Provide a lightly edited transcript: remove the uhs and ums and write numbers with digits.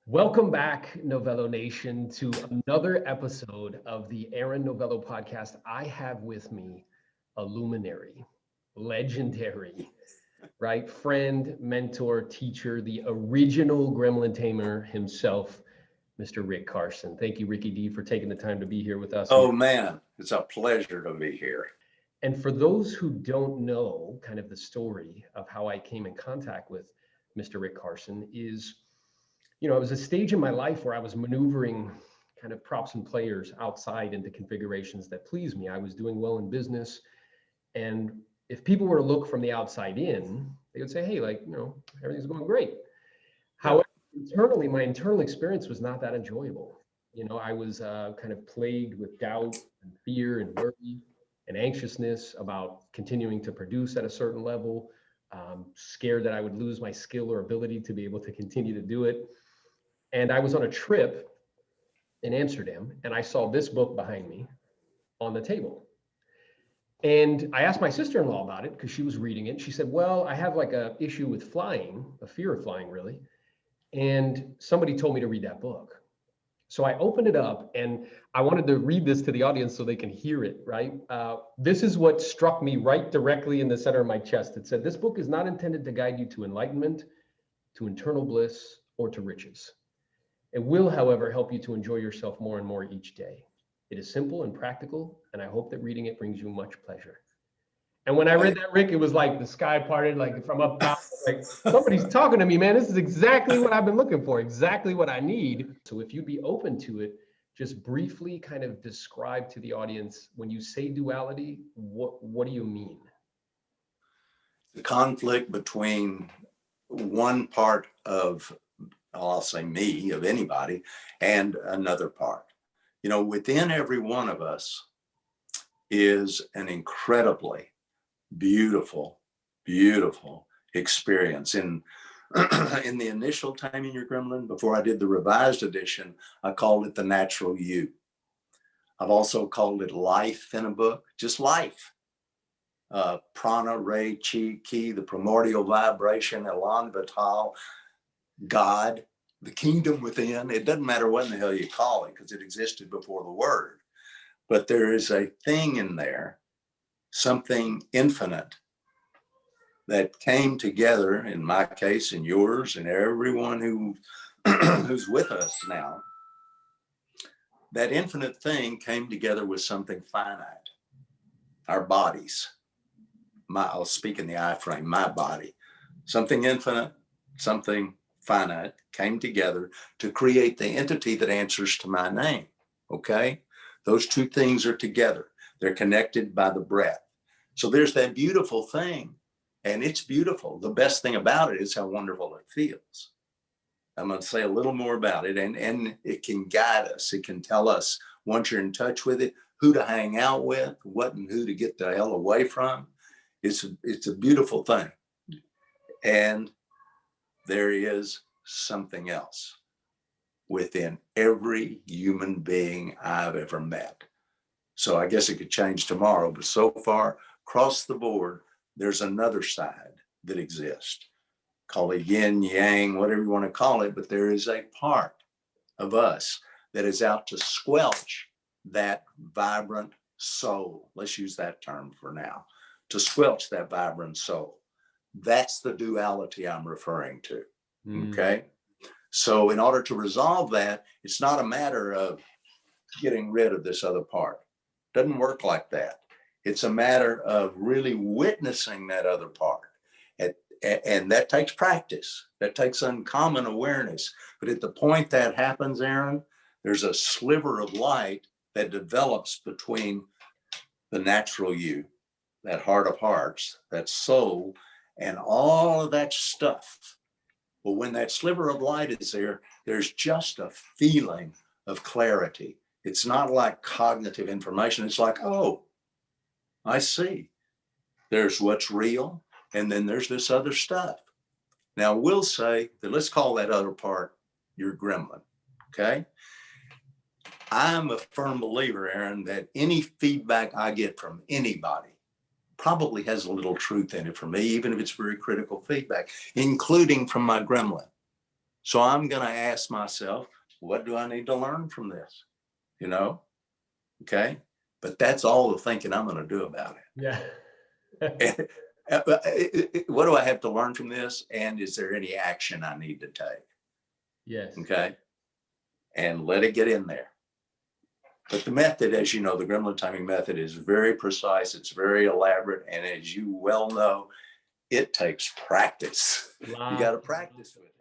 Welcome back, Novello Nation, to another episode of the Aaron Novello podcast. I have with me a luminary, legendary, right? Friend, mentor, teacher, the original Gremlin Tamer himself, Mr. Rick Carson. Thank you, Ricky D, for taking the time to be here with us. Oh man, it's a pleasure to be here. And for those who don't know kind of the story of how I came in contact with Mr. Rick Carson is, it was a stage in my life where I was maneuvering kind of props and players outside into configurations that pleased me. I was doing well in business. And if people were to look from the outside in, they would say, hey, everything's going great. However, internally, my internal experience was not that enjoyable. I was kind of plagued with doubt and fear and worry and anxiousness about continuing to produce at a certain level, scared that I would lose my skill or ability to be able to continue to do it. And I was on a trip in Amsterdam, and I saw this book behind me on the table. And I asked my sister-in-law about it because she was reading it. She said, well, I have like a issue with flying, a fear of flying, really. And somebody told me to read that book. So I opened it up, and I wanted to read this to the audience so they can hear it, right? This is what struck me right directly in the center of my chest. It said, this book is not intended to guide you to enlightenment, to internal bliss, or to riches. It will, however, help you to enjoy yourself more and more each day. It is simple and practical, and I hope that reading it brings you much pleasure. And when I read that, Rick, it was like the sky parted, like from up top, like somebody's talking to me, man. This is exactly what I've been looking for, exactly what I need. So if you'd be open to it, just briefly kind of describe to the audience, when you say duality, what do you mean? The conflict between one part of, I'll say me, of anybody, and another part. Within every one of us is an incredibly beautiful, beautiful experience. In the initial Taming Your Gremlin, before I did the revised edition, I called it the natural you. I've also called it life in a book, just life. Prana, Ray, Chi, Ki, the primordial vibration, Elan Vital, God, the kingdom within. It doesn't matter what in the hell you call it because it existed before the word. But there is a thing in there, something infinite, that came together, in my case, and yours, and everyone who's with us now. That infinite thing came together with something finite, our bodies. I'll speak in the I frame, my body. Something infinite, something finite came together to create the entity that answers to my name, okay? Those two things are together. They're connected by the breath. So there's that beautiful thing, and it's beautiful. The best thing about it is how wonderful it feels. I'm going to say a little more about it, and it can guide us. It can tell us, once you're in touch with it, who to hang out with, what and who to get the hell away from. It's a beautiful thing. And there is something else within every human being I've ever met. So I guess it could change tomorrow, but so far, across the board, there's another side that exists. Call it yin, yang, whatever you want to call it, but there is a part of us that is out to squelch that vibrant soul. Let's use that term for now, to squelch that vibrant soul. That's the duality I'm referring to, okay? So in order to resolve that, it's not a matter of getting rid of this other part. Doesn't work like that. It's a matter of really witnessing that other part. And that takes practice. That takes uncommon awareness. But at the point that happens, Aaron, there's a sliver of light that develops between the natural you, that heart of hearts, that soul, and all of that stuff. Well, when that sliver of light is there, there's just a feeling of clarity. It's not like cognitive information. It's like, oh, I see. There's what's real, and then there's this other stuff. Now, we'll say that, let's call that other part your gremlin, okay? I'm a firm believer, Aaron, that any feedback I get from anybody probably has a little truth in it for me, even if it's very critical feedback, including from my gremlin. So I'm going to ask myself, what do I need to learn from this? You know? Okay. But that's all the thinking I'm going to do about Yeah. it. What do I have to learn from this? And is there any action I need to take? Yes. Okay. And let it get in there. But the method, as you know, the gremlin timing method is very precise. It's very elaborate. And as you well know, it takes practice. You got to practice with it.